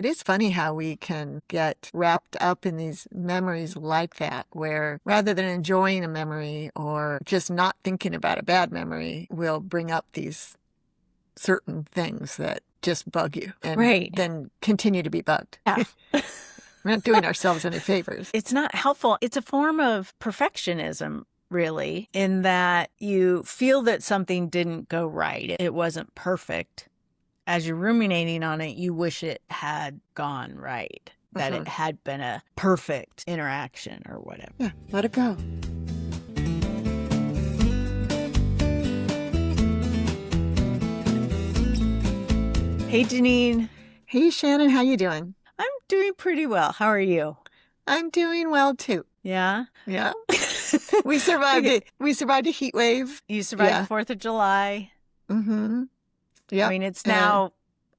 It is funny how we can get wrapped up in these memories like that, where rather than enjoying a memory or just not thinking about a bad memory, we'll bring up these certain things that just bug you and then continue to be bugged. Yeah. We're not doing ourselves any favors. It's not helpful. It's a form of perfectionism, really, in that you feel that something didn't go right. It wasn't perfect. As you're ruminating on it, you wish it had gone right, that it had been a perfect interaction or whatever. Yeah, let it go. Hey, Janine. Hey, Shannon, how you doing? I'm doing pretty well. How are you? I'm doing well, too. Yeah? Yeah. We survived it. We survived a heat wave. You survived the 4th of July. Mm-hmm. Yeah. I mean, it's now,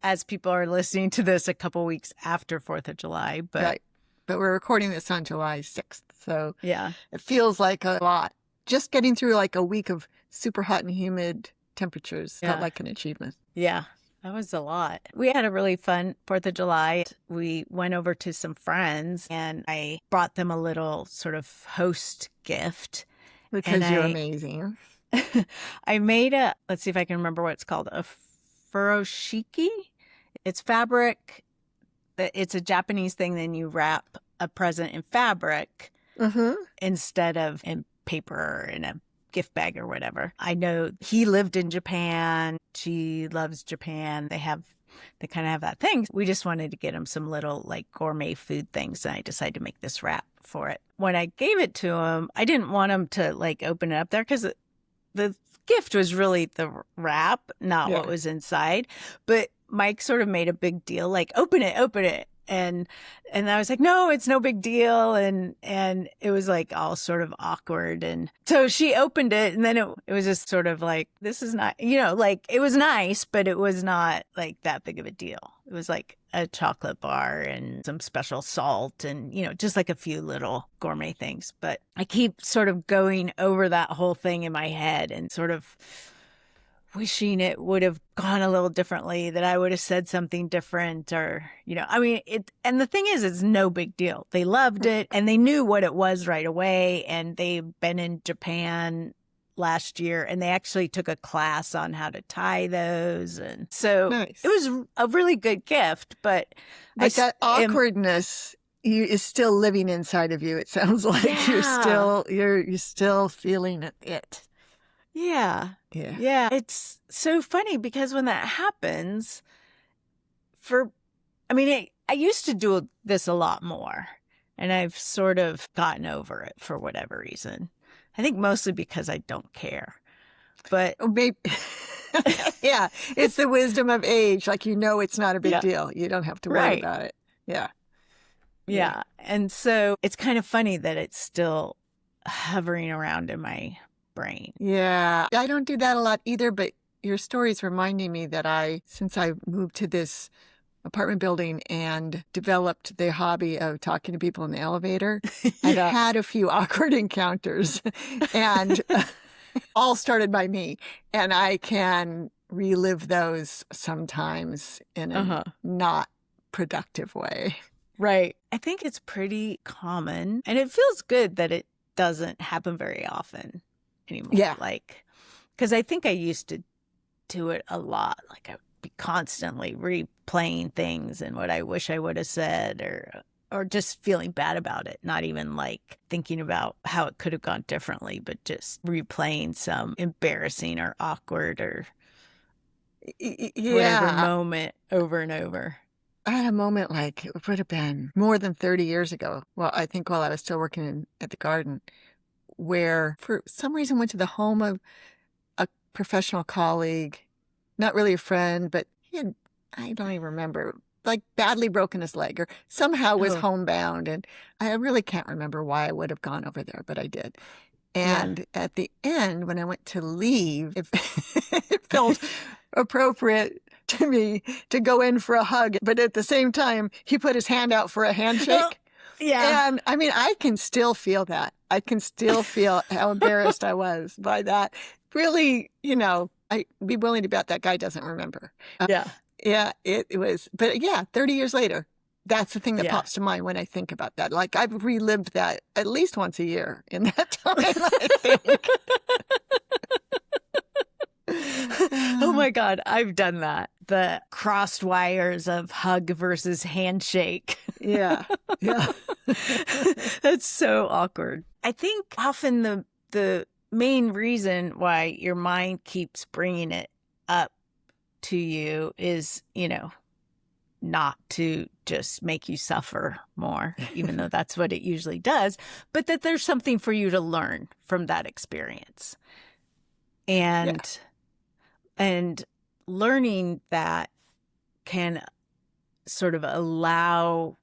as people are listening to this, a couple weeks after 4th of July. But right. But we're recording this on July 6th. So yeah, it feels like a lot. Just getting through like a week of super hot and humid temperatures felt like an achievement. Yeah. That was a lot. We had a really fun 4th of July. We went over to some friends and I brought them a little sort of host gift. Because you're amazing. I made let's see if I can remember what it's called, a furoshiki. It's fabric. It's a Japanese thing. Then you wrap a present in fabric instead of in paper or in a gift bag or whatever. I know he lived in Japan. She loves Japan. They kind of have that thing. We just wanted to get him some little like gourmet food things. And I decided to make this wrap for it. When I gave it to him, I didn't want him to like open it up there because the gift was really the wrap, not what was inside. But Mike sort of made a big deal, like, open it. And I was like, no, it's no big deal. And it was like all sort of awkward. And so she opened it and then it was just sort of like, this is not, like it was nice, but it was not like that big of a deal. It was like a chocolate bar and some special salt and, just like a few little gourmet things. But I keep sort of going over that whole thing in my head and sort of wishing it would have gone a little differently, that I would have said something different or, and the thing is, it's no big deal. They loved it and they knew what it was right away. And they've been in Japan last year and they actually took a class on how to tie those. And so It was a really good gift, but that awkwardness is still living inside of you. It sounds like you're still feeling it. Yeah. It's so funny because when that happens, I used to do this a lot more and I've sort of gotten over it for whatever reason. I think mostly because I don't care. But maybe, yeah, it's the wisdom of age. Like, it's not a big deal. You don't have to worry about it. Yeah. And so it's kind of funny that it's still hovering around in my brain. Yeah. I don't do that a lot either, but your story's reminding me that since I moved to this apartment building and developed the hobby of talking to people in the elevator, I've had a few awkward encounters and all started by me. And I can relive those sometimes in a not productive way. Right. I think it's pretty common and it feels good that it doesn't happen very often anymore. Yeah. Because I think I used to do it a lot. Like I would be constantly replaying things and what I wish I would have said or just feeling bad about it. Not even like thinking about how it could have gone differently, but just replaying some embarrassing or awkward or whatever moment over and over. I had a moment like it would have been more than 30 years ago. Well, I think while I was still working at the garden, where for some reason went to the home of a professional colleague, not really a friend, but he had, I don't even remember, like badly broken his leg or somehow was homebound. And I really can't remember why I would have gone over there, but I did. And at the end, when I went to leave, it felt appropriate to me to go in for a hug. But at the same time, he put his hand out for a handshake. Yeah. And I can still feel that. I can still feel how embarrassed I was by that. Really, I'd be willing to bet that guy doesn't remember. Yeah, it was. But 30 years later, That's the thing that Yeah. pops to mind when I think about that. Like I've relived that at least once a year in that time, I think. Oh my God, I've done that. The crossed wires of hug versus handshake. Yeah. Yeah. That's so awkward. I think often the main reason why your mind keeps bringing it up to you is, not to just make you suffer more, even though that's what it usually does, but that there's something for you to learn from that experience. And learning that can sort of allow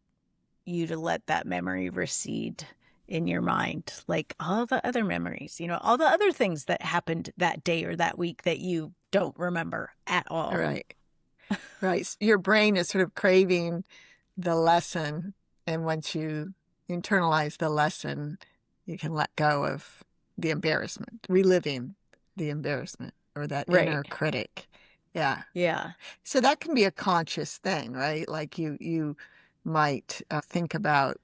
you to let that memory recede in your mind, like all the other memories, all the other things that happened that day or that week that you don't remember at all. Right. Right. Your brain is sort of craving the lesson. And once you internalize the lesson, you can let go of the embarrassment, reliving the embarrassment or that inner critic. Yeah. Yeah. So that can be a conscious thing, right? Like you might think about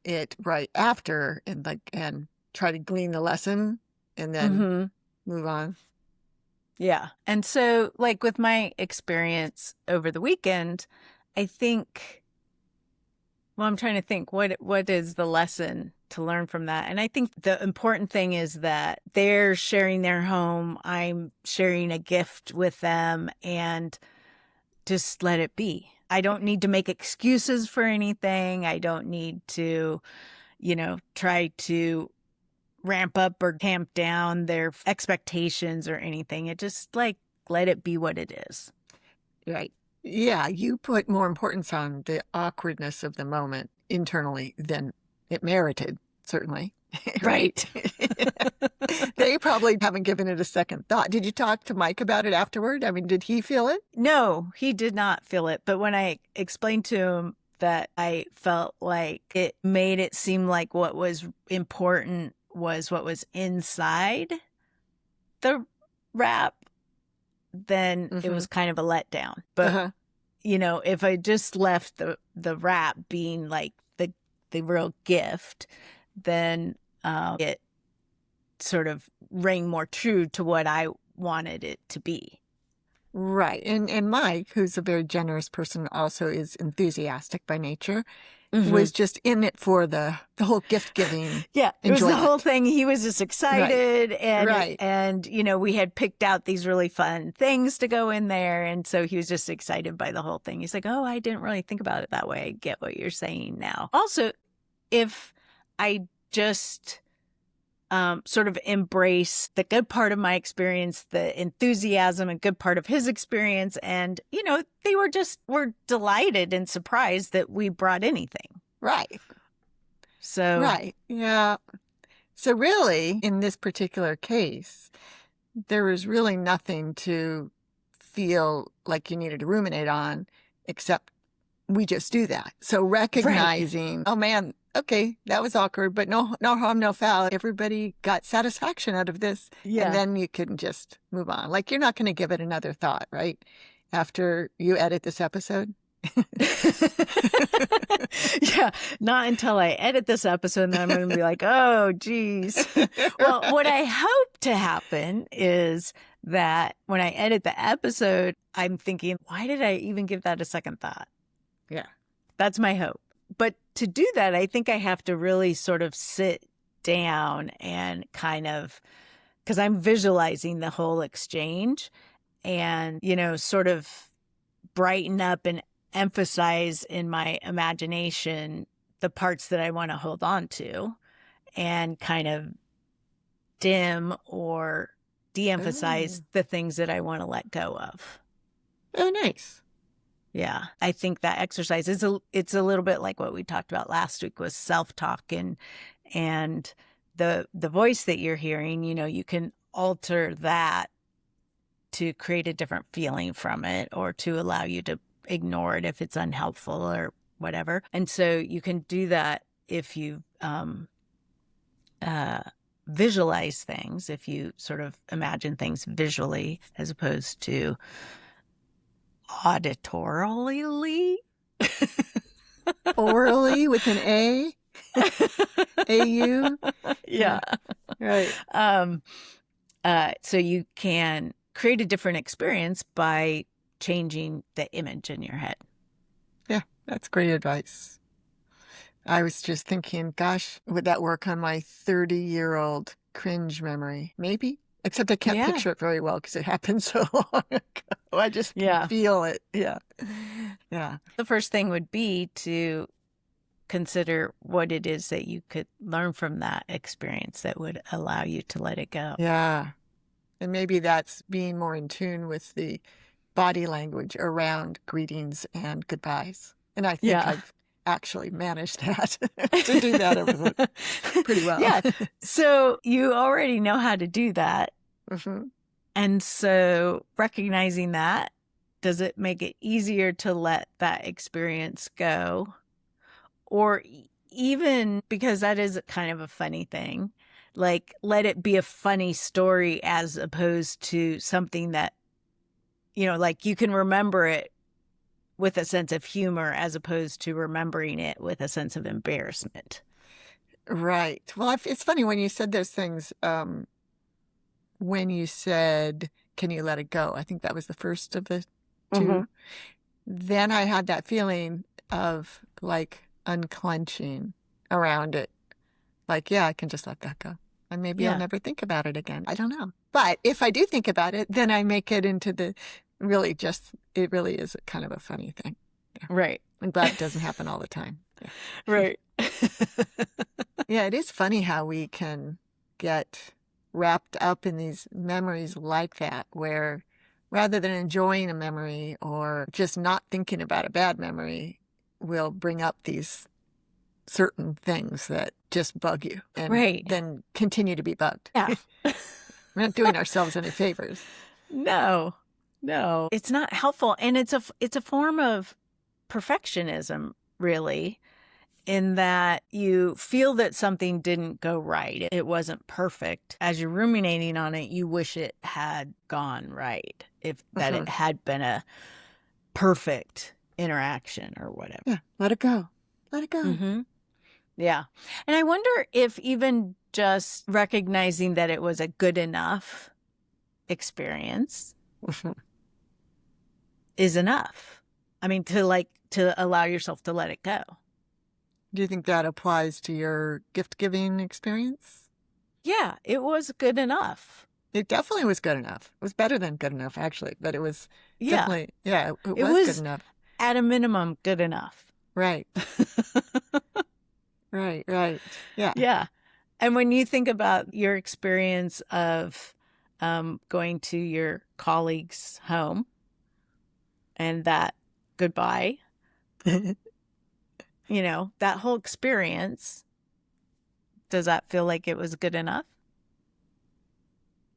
it right after and try to glean the lesson and then move on. Yeah. And so like with my experience over the weekend, I think, well, I'm trying to think what is the lesson to learn from that. And I think the important thing is that they're sharing their home. I'm sharing a gift with them, and just let it be. I don't need to make excuses for anything. I don't need to, try to ramp up or tamp down their expectations or anything. It just like, let it be what it is. Right. Yeah. You put more importance on the awkwardness of the moment internally than it merited, certainly. Right. They probably haven't given it a second thought. Did you talk to Mike about it afterward? I mean, did he feel it? No, he did not feel it. But when I explained to him that I felt like it made it seem like what was important was what was inside the wrap, then it was kind of a letdown. But, if I just left the wrap being like the real gift, then it sort of rang more true to what I wanted it to be. Right. And Mike, who's a very generous person, also is enthusiastic by nature, was just in it for the whole gift giving. Yeah, it was the whole thing. He was just excited. Right. And we had picked out these really fun things to go in there. And so he was just excited by the whole thing. He's like, oh, I didn't really think about it that way. I get what you're saying now. Also, if I just sort of embrace the good part of my experience, the enthusiasm, a good part of his experience. And, they were delighted and surprised that we brought anything. Right. So. Right. Yeah. So really, in this particular case, there was really nothing to feel like you needed to ruminate on, except we just do that. So recognizing, oh man, okay, that was awkward, but no harm, no foul. Everybody got satisfaction out of this. Yeah. And then you can just move on. Like you're not going to give it another thought, right? After you edit this episode. Yeah, not until I edit this episode, and then I'm going to be like, oh, geez. Well, what I hope to happen is that when I edit the episode, I'm thinking, why did I even give that a second thought? Yeah. That's my hope. But to do that, I think I have to really sort of sit down and kind of, because I'm visualizing the whole exchange and, sort of brighten up and emphasize in my imagination the parts that I want to hold on to and kind of dim or de-emphasize the things that I want to let go of. Oh, nice. Yeah, I think that exercise is it's a little bit like what we talked about last week was self-talk and the voice that you're hearing, you can alter that to create a different feeling from it or to allow you to ignore it if it's unhelpful or whatever. And so you can do that if you visualize things, if you sort of imagine things visually as opposed to auditorily. Orally with an A? A-U? Yeah. Right. So you can create a different experience by changing the image in your head. Yeah, that's great advice. I was just thinking, gosh, would that work on my 30-year-old cringe memory? Maybe. Except I can't picture it very well because it happened so long ago. I just feel it. Yeah. Yeah. The first thing would be to consider what it is that you could learn from that experience that would allow you to let it go. Yeah. And maybe that's being more in tune with the body language around greetings and goodbyes. And I think I've actually managed that to do that pretty well. Yeah. So you already know how to do that. Mm-hmm. And so recognizing that, does it make it easier to let that experience go? Or even, because that is kind of a funny thing, like let it be a funny story as opposed to something that, like you can remember it with a sense of humor as opposed to remembering it with a sense of embarrassment. Right. Well, it's funny when you said those things, when you said, can you let it go? I think that was the first of the two. Mm-hmm. Then I had that feeling of like unclenching around it. Like, yeah, I can just let that go. And maybe I'll never think about it again. I don't know. But if I do think about it, then I make it into it really is kind of a funny thing. Yeah. Right. I'm glad it doesn't happen all the time. Yeah. Right. Yeah, it is funny how we can get wrapped up in these memories like that, where rather than enjoying a memory or just not thinking about a bad memory, we'll bring up these certain things that just bug you and then continue to be bugged. Yeah. We're not doing ourselves any favors. No, it's not helpful. And it's a form of perfectionism, really, in that you feel that something didn't go right. It wasn't perfect. As you're ruminating on it, you wish it had gone right, that it had been a perfect interaction or whatever. Yeah, let it go. Let it go. Mm-hmm. Yeah. And I wonder if even just recognizing that it was a good enough experience is enough. I mean, to allow yourself to let it go. Do you think that applies to your gift-giving experience? Yeah, it was good enough. It definitely was good enough. It was better than good enough, actually. But it was definitely, it was good enough. At a minimum, good enough. Right. Right. Yeah. Yeah. And when you think about your experience of going to your colleague's home and that goodbye, that whole experience, does that feel like it was good enough?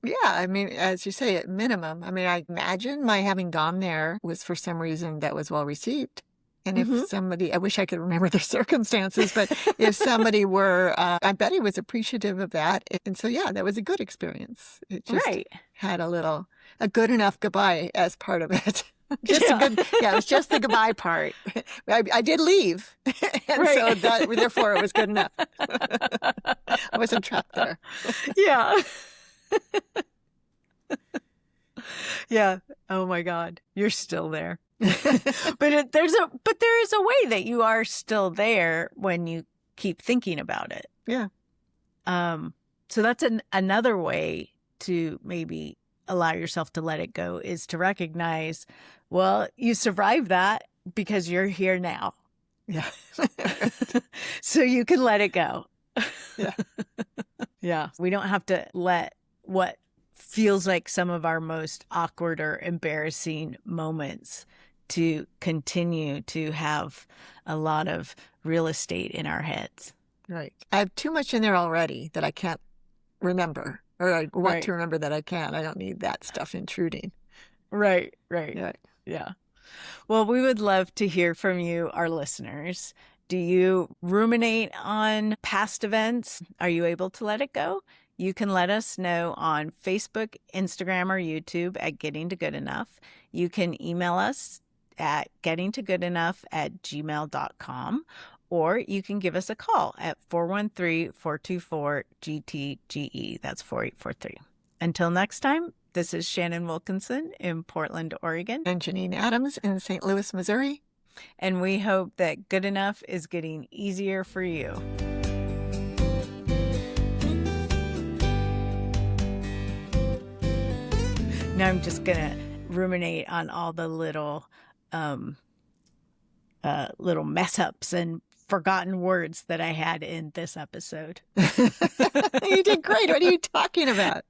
Yeah, I mean, as you say, at minimum. I mean, I imagine my having gone there was for some reason that was well received. And if somebody, I wish I could remember the circumstances, but if somebody were, I bet he was appreciative of that. And so, yeah, that was a good experience. It just had a good enough goodbye as part of it. It was just the goodbye part. I did leave. And so therefore it was good enough. I wasn't trapped there. Yeah. Yeah. Oh my God. You're still there. But there is a way that you are still there when you keep thinking about it. Yeah. So that's another way to maybe allow yourself to let it go, is to recognize, well, you survived that because you're here now. Yeah. So you can let it go. Yeah. Yeah. We don't have to let what feels like some of our most awkward or embarrassing moments to continue to have a lot of real estate in our heads. Right. I have too much in there already that I can't remember, or I want to remember that I can't. I don't need that stuff intruding. Right. Yeah. Well, we would love to hear from you, our listeners. Do you ruminate on past events? Are you able to let it go? You can let us know on Facebook, Instagram, or YouTube at Getting to Good Enough. You can email us at gettingtogoodenough@gmail.com, or you can give us a call at 413-424-GTGE. That's 4843. Until next time, this is Shannon Wilkinson in Portland, Oregon. And Janine Adams in St. Louis, Missouri. And we hope that good enough is getting easier for you. Now I'm just going to ruminate on all the little mess ups and forgotten words that I had in this episode. You did great. What are you talking about?